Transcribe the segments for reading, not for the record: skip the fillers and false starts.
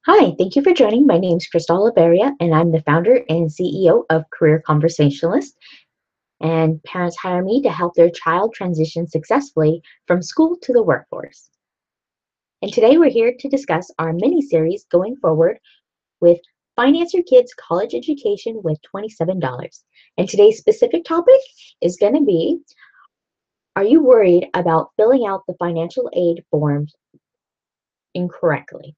Hi, thank you for joining. My name is Olivarria, and I'm the founder and CEO of Career Conversationalist. And parents hire me to help their child transition successfully from school to the workforce. And today we're here to discuss our mini series going forward with Finance Your Kids' College Education with $27. And today's specific topic is going to be, are you worried about filling out the financial aid forms incorrectly?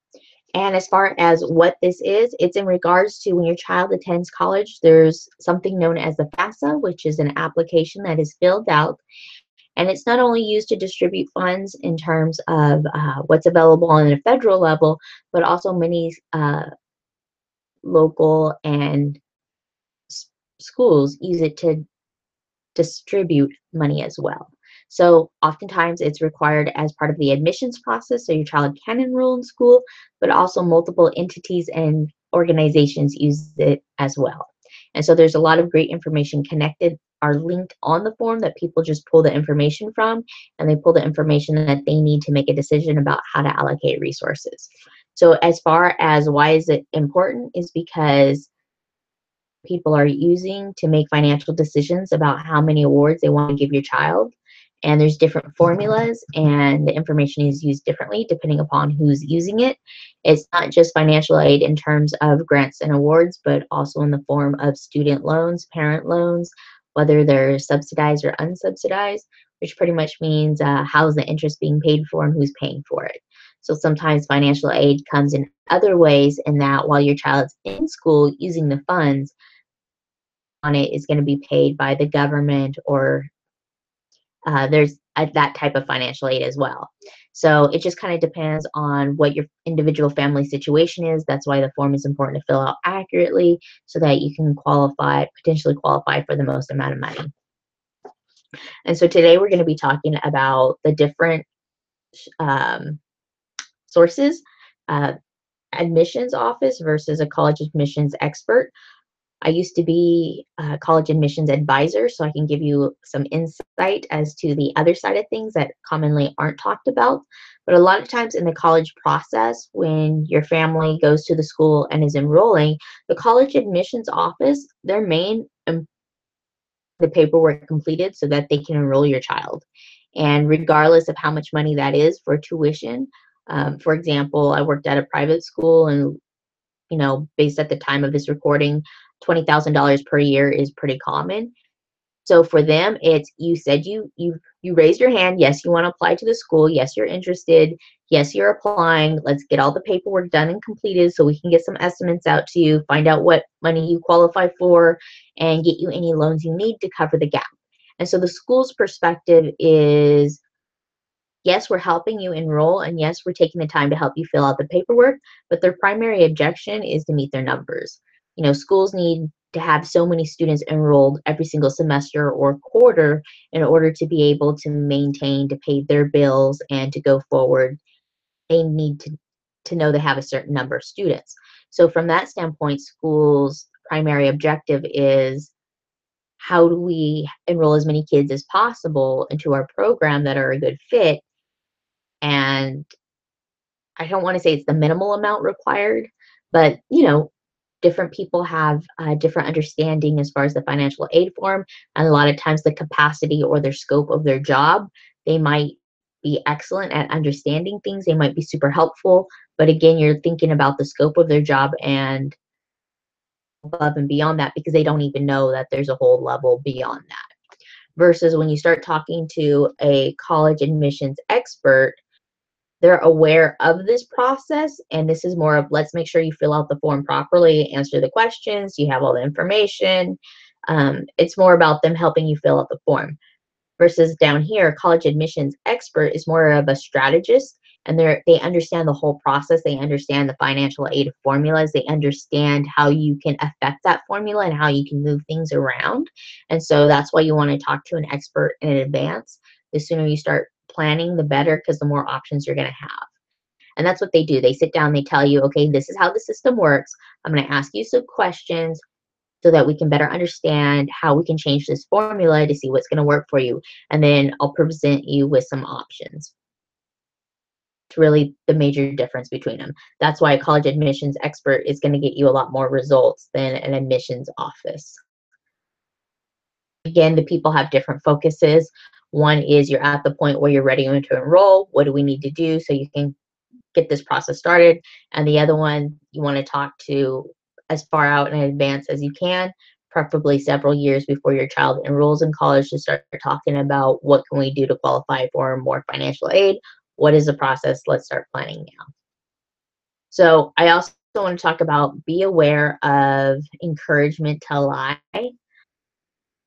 And as far as what this is, it's in regards to when your child attends college, there's something known as the FAFSA, which is an application that is filled out. And it's not only used to distribute funds in terms of what's available on a federal level, but also many local and schools use it to distribute money as well. So oftentimes it's required as part of the admissions process, so your child can enroll in school, but also multiple entities and organizations use it as well. And so there's a lot of great information connected are linked on the form that people just pull the information from, and they pull the information that they need to make a decision about how to allocate resources. So as far as why is it important is because people are using to make financial decisions about how many awards they want to give your child. And there's different formulas, and the information is used differently depending upon who's using it. It's not just financial aid in terms of grants and awards, but also in the form of student loans, parent loans, whether they're subsidized or unsubsidized, which pretty much means how's the interest being paid for and who's paying for it. So sometimes financial aid comes in other ways, in that while your child's in school using the funds, on it is going to be paid by the government, or there's that type of financial aid as well. So it just kind of depends on what your individual family situation is. That's why the form is important to fill out accurately so that you can potentially qualify for the most amount of money. And so today we're going to be talking about the different um, sources, uh, admissions office versus a college admissions expert. I used to be a college admissions advisor, so I can give you some insight as to the other side of things that commonly aren't talked about. But a lot of times in the college process, when your family goes to the school and is enrolling, the college admissions office, their main the paperwork completed so that they can enroll your child. And regardless of how much money that is for tuition, for example, I worked at a private school, and based at the time of this recording, $20,000 per year is pretty common. So for them, it's you said you raised your hand. Yes, you want to apply to the school. Yes, you're interested. Yes, you're applying. Let's get all the paperwork done and completed so we can get some estimates out to you, find out what money you qualify for, and get you any loans you need to cover the gap. And so the school's perspective is, yes, we're helping you enroll, and yes, we're taking the time to help you fill out the paperwork, but their primary objection is to meet their numbers. Schools need to have so many students enrolled every single semester or quarter in order to be able to maintain, to pay their bills, and to go forward. They need to know they have a certain number of students. So from that standpoint, schools' primary objective is, how do we enroll as many kids as possible into our program that are a good fit? And I don't want to say it's the minimal amount required, but different people have a different understanding as far as the financial aid form, and a lot of times the capacity or their scope of their job, they might be excellent at understanding things. They might be super helpful, but again, you're thinking about the scope of their job and above and beyond that, because they don't even know that there's a whole level beyond that. Versus when you start talking to a college admissions expert, they're aware of this process, and this is more of, let's make sure you fill out the form properly, answer the questions, you have all the information. It's more about them helping you fill out the form. Versus down here, college admissions expert is more of a strategist, and they understand the whole process. They understand the financial aid formulas. They understand how you can affect that formula and how you can move things around. And so that's why you want to talk to an expert in advance. The sooner you start planning, the better, because the more options you're going to have. And that's what they do. They sit down, they tell you, okay, this is how the system works. I'm going to ask you some questions so that we can better understand how we can change this formula to see what's going to work for you. And then I'll present you with some options. It's really the major difference between them. That's why a college admissions expert is going to get you a lot more results than an admissions office. Again, the people have different focuses. One is you're at the point where you're ready to enroll. What do we need to do so you can get this process started? And the other one, you want to talk to as far out in advance as you can, preferably several years before your child enrolls in college, to start talking about what can we do to qualify for more financial aid? What is the process? Let's start planning now. So I also want to talk about be aware of encouragement to lie.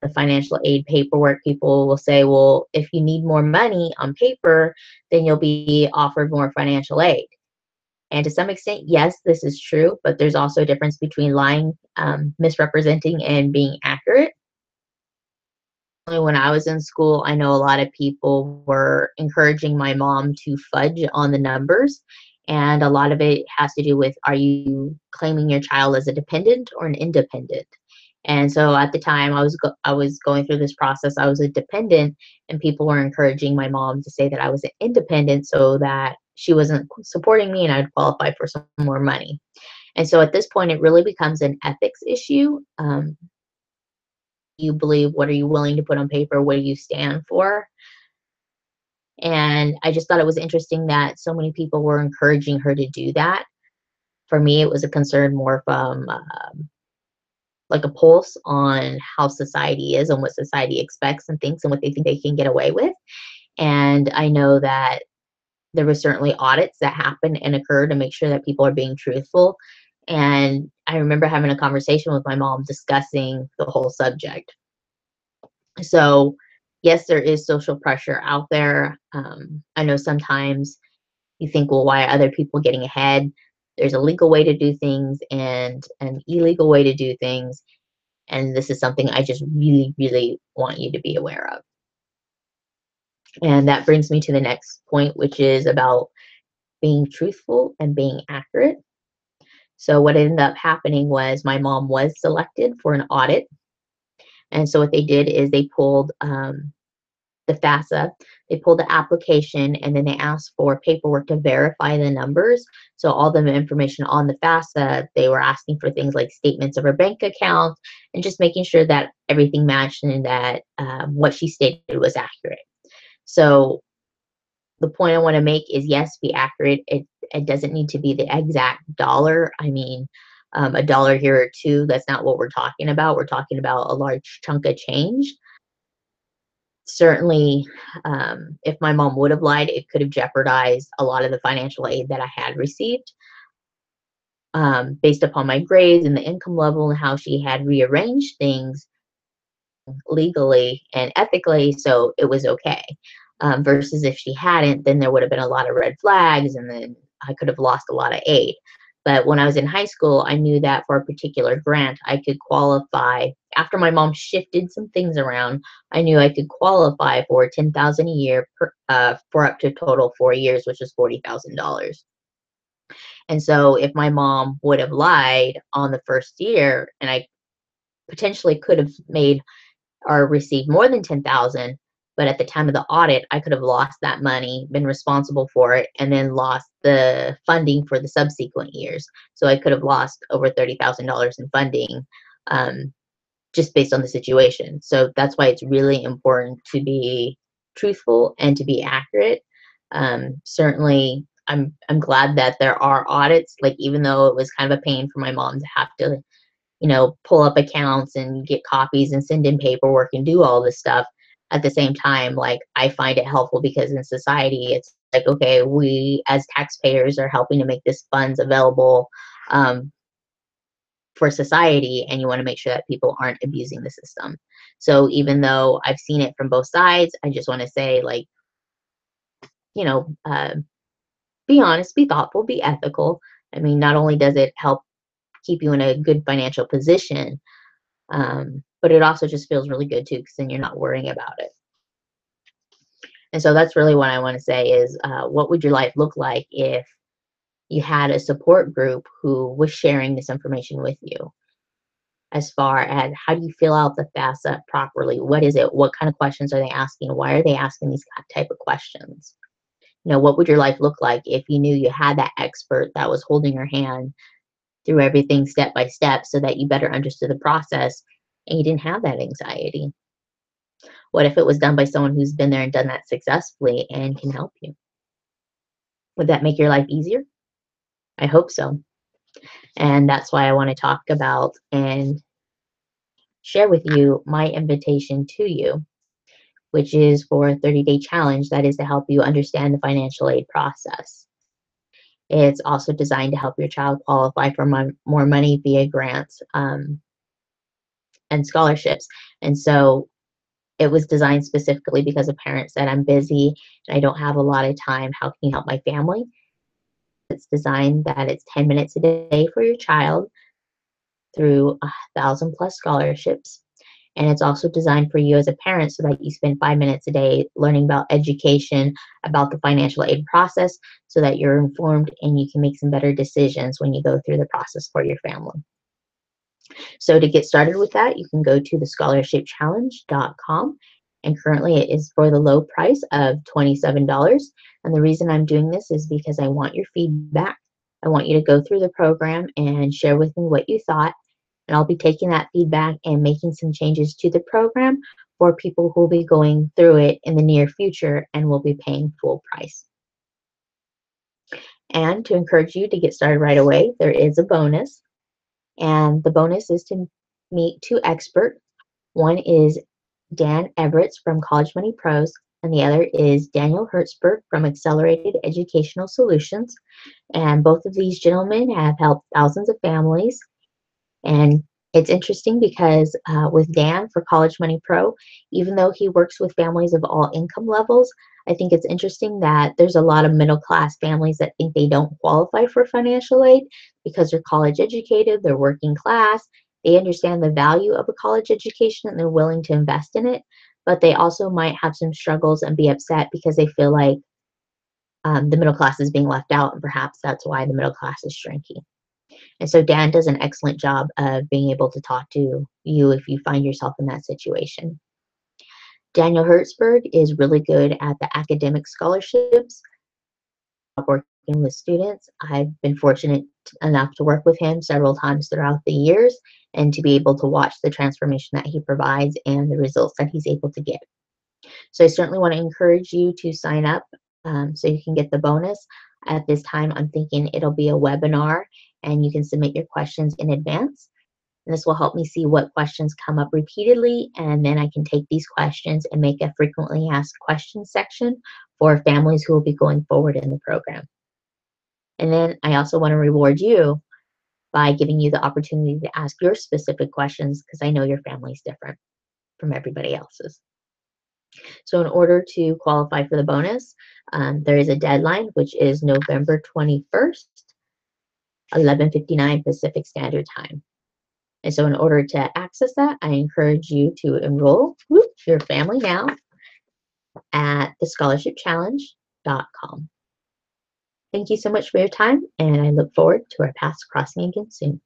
The financial aid paperwork, people will say, well, if you need more money on paper, then you'll be offered more financial aid. And to some extent, yes, this is true, but there's also a difference between lying, misrepresenting, and being accurate. When I was in school, I know a lot of people were encouraging my mom to fudge on the numbers. And a lot of it has to do with, are you claiming your child as a dependent or an independent? And so at the time I was going through this process, I was a dependent, and people were encouraging my mom to say that I was an independent so that she wasn't supporting me and I'd qualify for some more money. And so at this point, it really becomes an ethics issue. You believe, what are you willing to put on paper, what do you stand for? And I just thought it was interesting that so many people were encouraging her to do that. For me, it was a concern more from like a pulse on how society is and what society expects and thinks and what they think they can get away with. And I know that there were certainly audits that happen and occur to make sure that people are being truthful. And I remember having a conversation with my mom discussing the whole subject. So, yes, there is social pressure out there. I know sometimes you think, well, why are other people getting ahead? There's a legal way to do things and an illegal way to do things. And this is something I just really, really want you to be aware of. And that brings me to the next point, which is about being truthful and being accurate. So, what ended up happening was my mom was selected for an audit. And so, what they did is they pulled the FAFSA, they pulled the application, and then they asked for paperwork to verify the numbers. So all the information on the FAFSA, they were asking for things like statements of her bank account and just making sure that everything matched and that what she stated was accurate. So the point I want to make is, yes, be accurate. It doesn't need to be the exact dollar. I mean, a dollar here or two, that's not what we're talking about. We're talking about a large chunk of change. Certainly, if my mom would have lied, it could have jeopardized a lot of the financial aid that I had received, based upon my grades and the income level and how she had rearranged things legally and ethically, so it was okay. Versus if she hadn't, then there would have been a lot of red flags, and then I could have lost a lot of aid. But when I was in high school, I knew that for a particular grant, I could qualify. After my mom shifted some things around, I knew I could qualify for 10,000 a year for up to total 4 years, which is $40,000. And so, if my mom would have lied on the first year, and I potentially could have made or received more than 10,000, but at the time of the audit, I could have lost that money, been responsible for it, and then lost the funding for the subsequent years. So I could have lost over $30,000 in funding, um, just based on the situation. So that's why it's really important to be truthful and to be accurate. Certainly, I'm glad that there are audits. Like, even though it was kind of a pain for my mom to have to, pull up accounts and get copies and send in paperwork and do all this stuff. At the same time, like, I find it helpful because in society, it's like, okay, we as taxpayers are helping to make this funds available, um, for society, and you want to make sure that people aren't abusing the system. So even though I've seen it from both sides, I just want to say, like, you know, uh, be honest, be thoughtful, be ethical. I mean, not only does it help keep you in a good financial position, but it also just feels really good too, because then you're not worrying about it. And so that's really what I want to say is, what would your life look like if you had a support group who was sharing this information with you? As far as, how do you fill out the FAFSA properly? What is it? What kind of questions are they asking? Why are they asking these type of questions? what would your life look like if you knew you had that expert that was holding your hand through everything step by step so that you better understood the process and you didn't have that anxiety? What if it was done by someone who's been there and done that successfully and can help you? Would that make your life easier? I hope so. And that's why I want to talk about and share with you my invitation to you, which is for a 30-day challenge that is to help you understand the financial aid process. It's also designed to help your child qualify for more money via grants and scholarships. And so it was designed specifically because a parent said, I'm busy and I don't have a lot of time. How can you help my family? It's designed that it's 10 minutes a day for your child through 1,000 plus scholarships. And it's also designed for you as a parent so that you spend 5 minutes a day learning about education, about the financial aid process, so that you're informed and you can make some better decisions when you go through the process for your family. So to get started with that, you can go to thescholarshipchallenge.com. And currently it is for the low price of $27. And the reason I'm doing this is because I want your feedback. I want you to go through the program and share with me what you thought. And I'll be taking that feedback and making some changes to the program for people who will be going through it in the near future and will be paying full price. And to encourage you to get started right away, there is a bonus. And the bonus is to meet two experts. One is Dan Everett from College Money Pros, and the other is Daniel Hertzberg from Accelerated Educational Solutions. And both of these gentlemen have helped thousands of families. And it's interesting because with Dan for College Money Pro, even though he works with families of all income levels, I think it's interesting that there's a lot of middle class families that think they don't qualify for financial aid because they're college educated, they're working class, they understand the value of a college education and they're willing to invest in it, but they also might have some struggles and be upset because they feel like the middle class is being left out, and perhaps that's why the middle class is shrinking. And so Dan does an excellent job of being able to talk to you if you find yourself in that situation. Daniel Hertzberg is really good at the academic scholarships, working with students. I've been fortunate enough to work with him several times throughout the years and to be able to watch the transformation that he provides and the results that he's able to get. So I certainly want to encourage you to sign up so you can get the bonus. At this time, I'm thinking it'll be a webinar and you can submit your questions in advance. And this will help me see what questions come up repeatedly, and then I can take these questions and make a frequently asked questions section for families who will be going forward in the program. And then I also want to reward you by giving you the opportunity to ask your specific questions because I know your family is different from everybody else's. So in order to qualify for the bonus, there is a deadline, which is November 21st, 11:59 Pacific Standard Time. And so in order to access that, I encourage you to enroll your family now at thescholarshipchallenge.com. Thank you so much for your time, and I look forward to our paths crossing again soon.